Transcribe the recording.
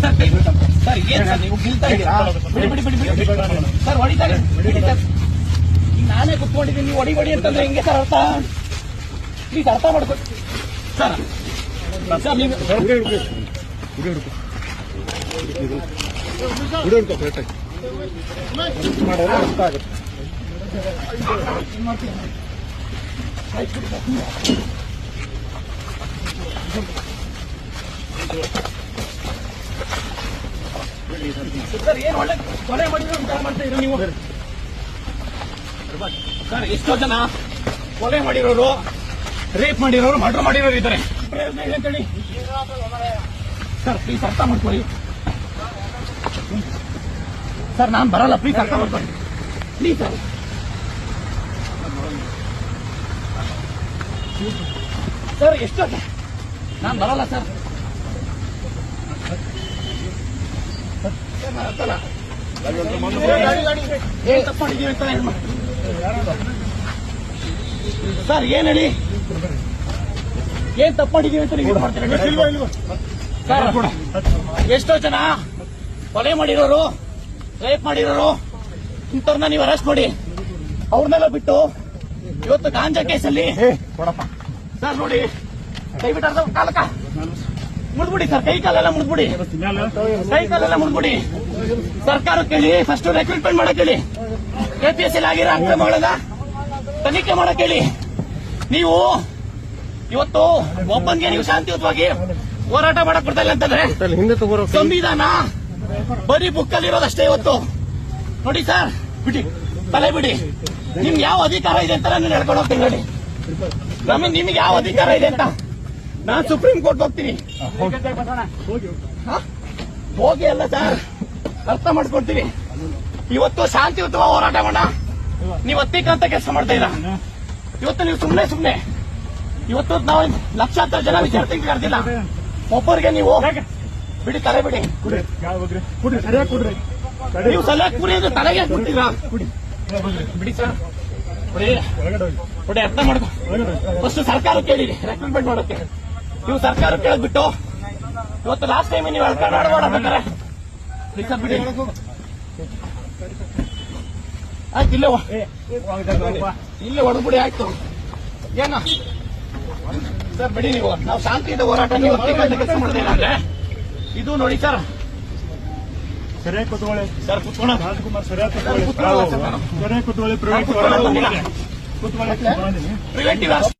Sir ಏನ್ sir ನೀವು ಗಿಲ್ತಾ ಇದ್ದೀರಾ? ಬಿಡಿ ಬಿಡಿ ಬಿಡಿ ಬಿಡಿ ಸರ್ ಹೊಡಿತಾರೆ ಬಿಡಿ ಸರ್. ಈಗ ನಾನೇ ಕುತ್ಕೊಂಡಿದ್ದೀನಿ, ನೀವು ಹೊಡಿ ಅಂತಂದ್ರೆ ಹಿಂಗೆ ಸರ್ ಅರ್ಥ? ಪ್ಲೀಸ್ ಅರ್ಥ ಮಾಡ್ಕೊ ಸರ್. ಸರ್ ನೀವು ಸರ್ ಏನ್ ಒಳ್ಳೆ ಕೊಲೆ ಮಾಡಿರೋ ವಿಚಾರ ಮಾಡ್ತಾ ಇರೋ ನೀವು ಸರ್? ಎಷ್ಟೋ ಜನ ಕೊಲೆ ಮಾಡಿರೋರು, ರೇಪ್ ಮಾಡಿರೋರು, ಮರ್ಡರ್ ಮಾಡಿರೋರು ಇದ್ದಾರೆ. ಪ್ರಯೋಜನ ಇದೆ ಅಂತೇಳಿ ಸರ್ ಪ್ಲೀಸ್ ಅರ್ಥ ಮಾಡ್ಕೊಳ್ಳಿ ಸರ್. ನಾನು ಬರಲ್ಲ, ಪ್ಲೀಸ್ ಅರ್ಥ ಮಾಡ್ಕೊಳ್ಳಿ ಪ್ಲೀಸ್ ಸರ್. ಸರ್ ಎಷ್ಟೋ ನಾನು ಬರಲ್ಲ ಸರ್. ಏನ್ ತಪ್ಪು ಮಾಡಿದೀವಿ ಅಂತ ಸರ್ ಏನ್ ಹೇಳಿ? ಏನ್ ತಪ್ಪು ಮಾಡಿದೀವಿ ಅಂತ ನೀವು ಮಾಡ್ತೀರಾ ಸರ್? ಎಷ್ಟೋ ಜನ ಕೊಲೆ ಮಾಡಿರೋರು, ರೇಪ್ ಮಾಡಿರೋರು ಇಂಥವ್ರನ್ನ ನೀವು ಅರೆಸ್ಟ್ ಮಾಡಿ ಅವ್ರನ್ನೆಲ್ಲ ಬಿಟ್ಟು ಇವತ್ತು ಗಾಂಜಾ ಕೇಸಲ್ಲಿ ಸರ್ ನೋಡಿ ದಯವಿಟ್ಟು ಅರ್ಧ ಕಾಲಕ ಮುಡ್ಬಿಡಿ ಸರ್, ಕೈ ಕಾಲೆಲ್ಲ ಮುಡ್ಬಿಡಿ, ಕೈ ಕಾಲೆಲ್ಲ ಮುಡ್ಬಿಡಿ. ಸರ್ಕಾರ ಕೇಳಿ, ಫಸ್ಟ್ ರೆಕ್ರೂಟ್ಮೆಂಟ್ ಮಾಡಕ್ ಹೇಳಿ, KPSC ಆಗಿರೋ ಅಕ್ರಮಗಳನ್ನ ತನಿಖೆ ಮಾಡಕ್ ಹೇಳಿ. ನೀವು ಇವತ್ತು ಒಬ್ಬನಿಗೆ ನೀವು ಶಾಂತಿಯುತವಾಗಿ ಹೋರಾಟ ಮಾಡಕ್ ಬರ್ತಾ ಇಲ್ಲ ಅಂತಂದ್ರೆ ಸಂವಿಧಾನ ಬರೀ ಬುಕ್ಕಲ್ಲಿ ಇರೋದಷ್ಟೇ ಇವತ್ತು. ನೋಡಿ ಸರ್, ಬಿಡಿ ತಲೆ ಬಿಡಿ. ನಿಮ್ಗೆ ಯಾವ ಅಧಿಕಾರ ಇದೆ ಅಂತ ನಾನು ಹೇಳ್ಕೊಂಡು ಹೋಗ್ತೀನಿ ನೋಡಿ. ನಿಮ್ಗೆ ಯಾವ ಅಧಿಕಾರ ಇದೆ ಅಂತ ನಾನು ಸುಪ್ರೀಂ ಕೋರ್ಟ್ ಹೋಗ್ತೀನಿ. ಹೋಗಿ ಅಲ್ಲ ಸರ್, ಅರ್ಥ ಮಾಡ್ಕೊಡ್ತೀನಿ. ಇವತ್ತು ಶಾಂತಿಯುತವಾಗಿ ಹೋರಾಟ ಮಾಡೋಣ. ನೀವು ಅತ್ತೀಕಂತ ಕೆಲಸ ಮಾಡ್ತಾ ಇದ್ದೀರಾ. ಇವತ್ತು ನೀವು ಸುಮ್ನೆ ಇವತ್ತು ನಾವು ಲಕ್ಷಾಂತರ ಜನ ವಿದ್ಯಾರ್ಥಿಗಳು ಕರೆದಿಲ್ಲ. ಒಬ್ಬರಿಗೆ ನೀವು ಬಿಡಿ, ತಲೆ ಬಿಡಿ. ನೀವು ಸಲಹೆ ಕುಡಿಯೋದು ತಲೆಗೆ ಕೊಡ್ತೀರಾ? ಬಿಡಿ ಸರ್, ಬಿಡಿ ಅರ್ಥ ಮಾಡ್ಕೊ. ಫಸ್ಟ್ ಸರ್ಕಾರ ಕೇಳಿರಿ ರೆಕ್ರೂಟ್ಮೆಂಟ್ ಮಾಡೋಕೆ. ನೀವು ಸರ್ಕಾರ ಕೇಳದ್ಬಿಟ್ಟು ಇವತ್ತು ಲಾಸ್ಟ್ ಟೈಮ್ ನೀವು ಕನ್ನಡ ಮಾಡಬೇಕಾರೆ ಬಿಡಿ. ಆಯ್ತು, ಇಲ್ಲೇ ಹೊಡೆದ್ಬಿಡಿ. ಆಯ್ತು ಏನ ಸರ್, ಬಿಡಿ. ನೀವು ನಾವು ಶಾಂತಿಯಿಂದ ಹೋರಾಟ ನೀವು ಕೆಲಸ ಮಾಡಿದ್ರೆ ಅಂದ್ರೆ ಇದು ನೋಡಿ ಸರ್. ಸರಿಯಾಗಿ ಕೂತ್ಕೊಳ್ಳಿ ಸರ್, ಕೂತ್ಕೊಳ್ಳ ರಾಜ್ಕುಮಾರ್, ಸರಿಯಾಗಿ ಕೂತ್ಕೊಳ್ಳಿ. ಪ್ರಿವೆಂಟಿವ್